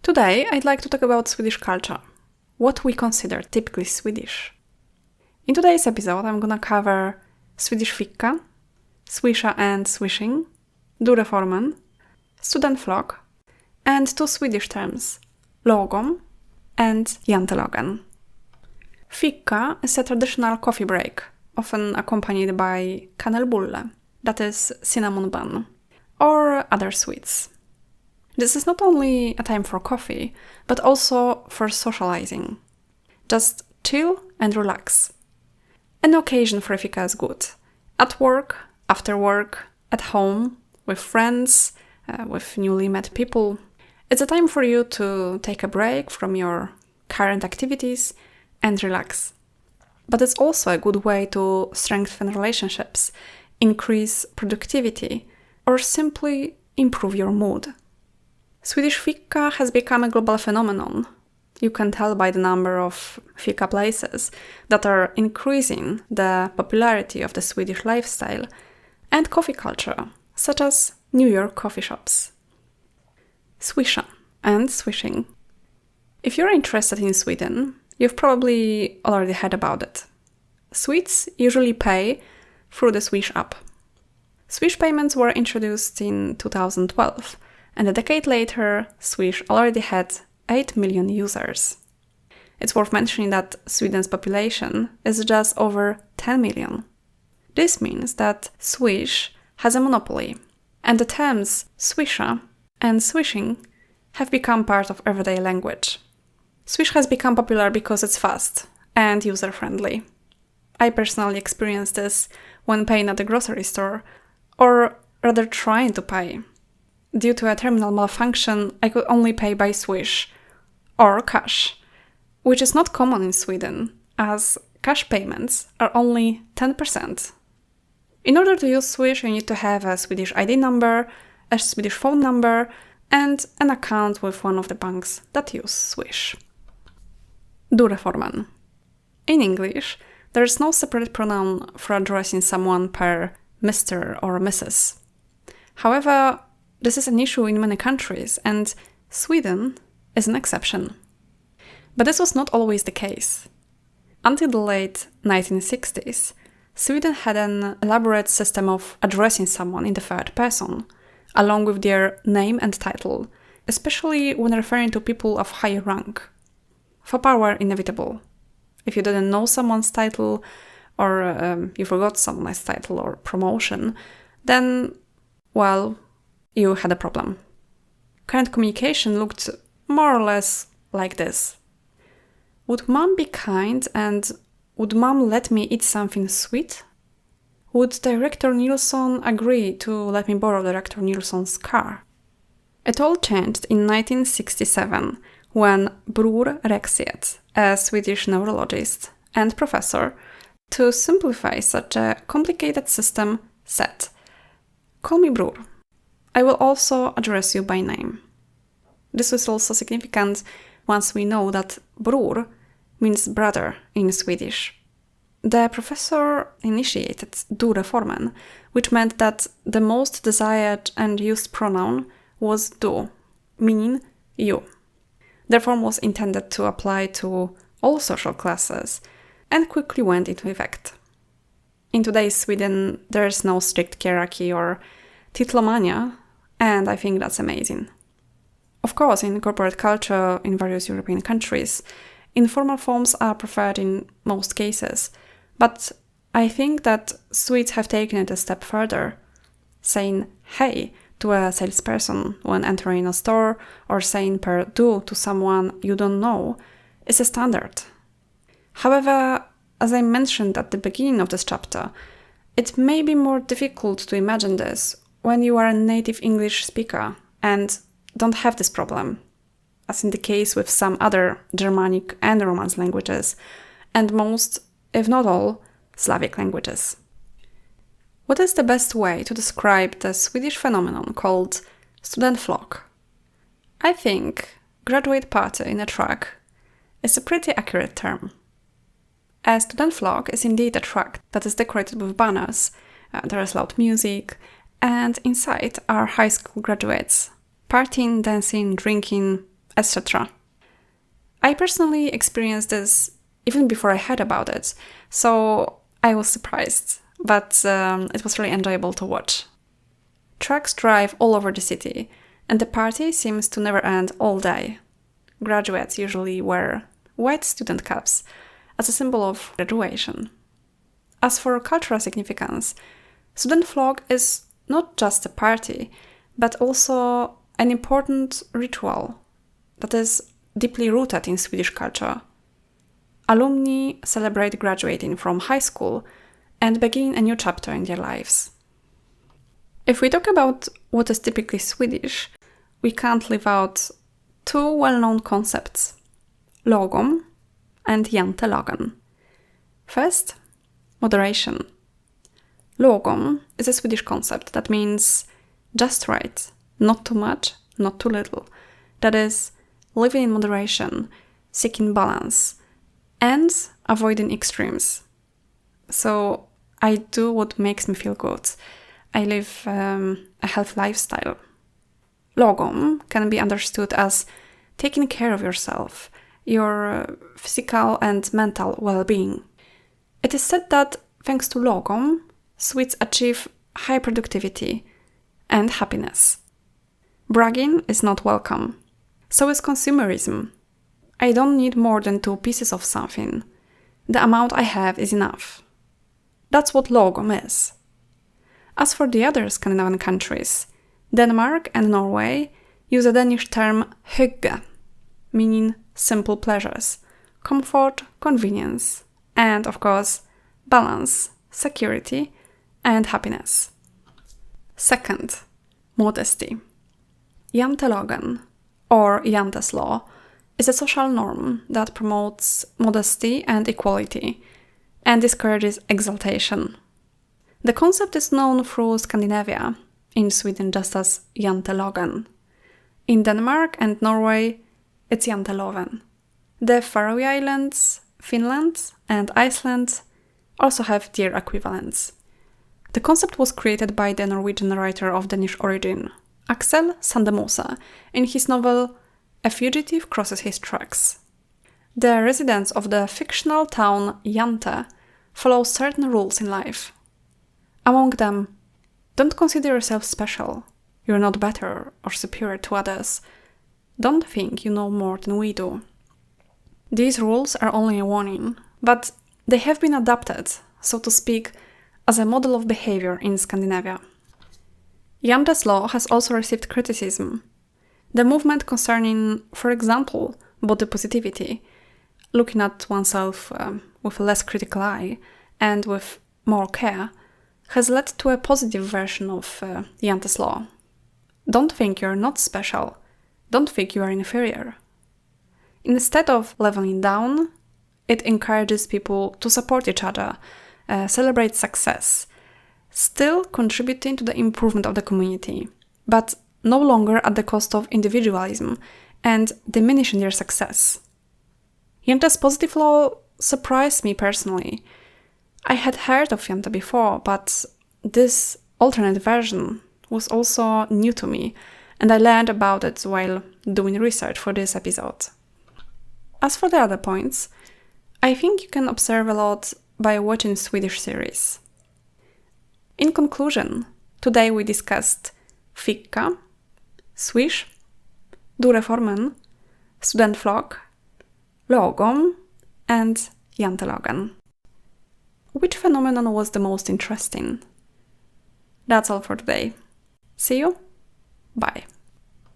Today, I'd like to talk about Swedish culture, what we consider typically Swedish. In today's episode, I'm gonna cover Swedish fika, swisha and swishing, du-reformen, Studentflak, and two Swedish terms, lagom and Jantelagen. Fika is a traditional coffee break, often accompanied by kanelbulle, that is cinnamon bun, or other sweets. This is not only a time for coffee, but also for socializing. Just chill and relax. An occasion for fika is good. At work, after work, at home, with friends, with newly met people. It's a time for you to take a break from your current activities and relax. But it's also a good way to strengthen relationships, increase productivity, or simply improve your mood. Swedish fika has become a global phenomenon. You can tell by the number of fika places that are increasing the popularity of the Swedish lifestyle and coffee culture, such as New York coffee shops. Swisha and swishing. If you're interested in Sweden, you've probably already heard about it. Swedes usually pay through the Swish app. Swish payments were introduced in 2012, and a decade later, Swish already had 8 million users. It's worth mentioning that Sweden's population is just over 10 million. This means that Swish has a monopoly, and the terms swisha and swishing have become part of everyday language. Swish has become popular because it's fast and user-friendly. I personally experienced this when paying at the grocery store, or rather trying to pay. Due to a terminal malfunction, I could only pay by Swish or cash, which is not common in Sweden, as cash payments are only 10%. In order to use Swish, you need to have a Swedish ID number, a Swedish phone number, and an account with one of the banks that use Swish. Du-reformen. In English, there is no separate pronoun for addressing someone per Mr. or Mrs. However, this is an issue in many countries, and Sweden is an exception. But this was not always the case. Until the late 1960s, Sweden had an elaborate system of addressing someone in the third person, along with their name and title, especially when referring to people of higher rank. For power inevitable. If you didn't know someone's title, or you forgot someone's title or promotion, then, well, you had a problem. Current communication looked more or less like this. Would mom be kind and would mom let me eat something sweet? Would Director Nilsson agree to let me borrow Director Nilsson's car? It all changed in 1967 when Bror Rexed, a Swedish neurologist and professor, to simplify such a complicated system, said, "Call me Bror. I will also address you by name." This is also significant once we know that bror means brother in Swedish. The professor initiated du-reformen, which meant that the most desired and used pronoun was du, meaning you. The reform was intended to apply to all social classes and quickly went into effect. In today's Sweden, there is no strict hierarchy or titlomania, and I think that's amazing. Of course, in corporate culture in various European countries, informal forms are preferred in most cases, but I think that Swedes have taken it a step further. Saying hey to a salesperson when entering a store or saying per du to someone you don't know is a standard. However, as I mentioned at the beginning of this chapter, it may be more difficult to imagine this when you are a native English speaker and don't have this problem, as in the case with some other Germanic and Romance languages, and most, if not all, Slavic languages. What is the best way to describe the Swedish phenomenon called Studentflak? I think graduate party in a track is a pretty accurate term. A Studentflak is indeed a track that is decorated with banners, there is loud music, and inside are high school graduates, partying, dancing, drinking, etc. I personally experienced this even before I heard about it, so I was surprised, but it was really enjoyable to watch. Trucks drive all over the city, and the party seems to never end all day. Graduates usually wear white student caps as a symbol of graduation. As for cultural significance, Studentflak is not just a party, but also an important ritual that is deeply rooted in Swedish culture. Alumni celebrate graduating from high school and begin a new chapter in their lives. If we talk about what is typically Swedish, we can't leave out two well-known concepts, lagom and Jantelagen. First, moderation. Lagom is a Swedish concept that means just right, not too much, not too little. That is, living in moderation, seeking balance, and avoiding extremes. So I do what makes me feel good. I live a healthy lifestyle. Lagom can be understood as taking care of yourself, your physical and mental well-being. It is said that thanks to lagom, Swedes achieve high productivity and happiness. Bragging is not welcome. So is consumerism. I don't need more than 2 pieces of something. The amount I have is enough. That's what lagom is. As for the other Scandinavian countries, Denmark and Norway use a Danish term hygge, meaning simple pleasures, comfort, convenience, and of course, balance, security, and happiness. Second, modesty. Jantelagen, or Jante's law, is a social norm that promotes modesty and equality and discourages exaltation. The concept is known through Scandinavia, in Sweden just as Jantelagen. In Denmark and Norway, it's Janteloven. The Faroe Islands, Finland, and Iceland also have their equivalents. The concept was created by the Norwegian writer of Danish origin, Axel Sandemose, in his novel A Fugitive Crosses His Tracks. The residents of the fictional town Jante follow certain rules in life. Among them, don't consider yourself special. You're not better or superior to others. Don't think you know more than we do. These rules are only a warning, but they have been adapted, so to speak, as a model of behavior in Scandinavia. Jante's law has also received criticism. The movement concerning, for example, body positivity, looking at oneself with a less critical eye and with more care, has led to a positive version of Jante's law. Don't think you're not special. Don't think you are inferior. Instead of leveling down, it encourages people to support each other, celebrate success, still contributing to the improvement of the community, but no longer at the cost of individualism and diminishing their success. Jante's positive law surprised me personally. I had heard of Jante before, but this alternate version was also new to me, and I learned about it while doing research for this episode. As for the other points, I think you can observe a lot by watching Swedish series. In conclusion, today we discussed fika, swish, du-reformen, Studentflak, lagom, and Jantelagen. Which phenomenon was the most interesting? That's all for today. See you. Bye.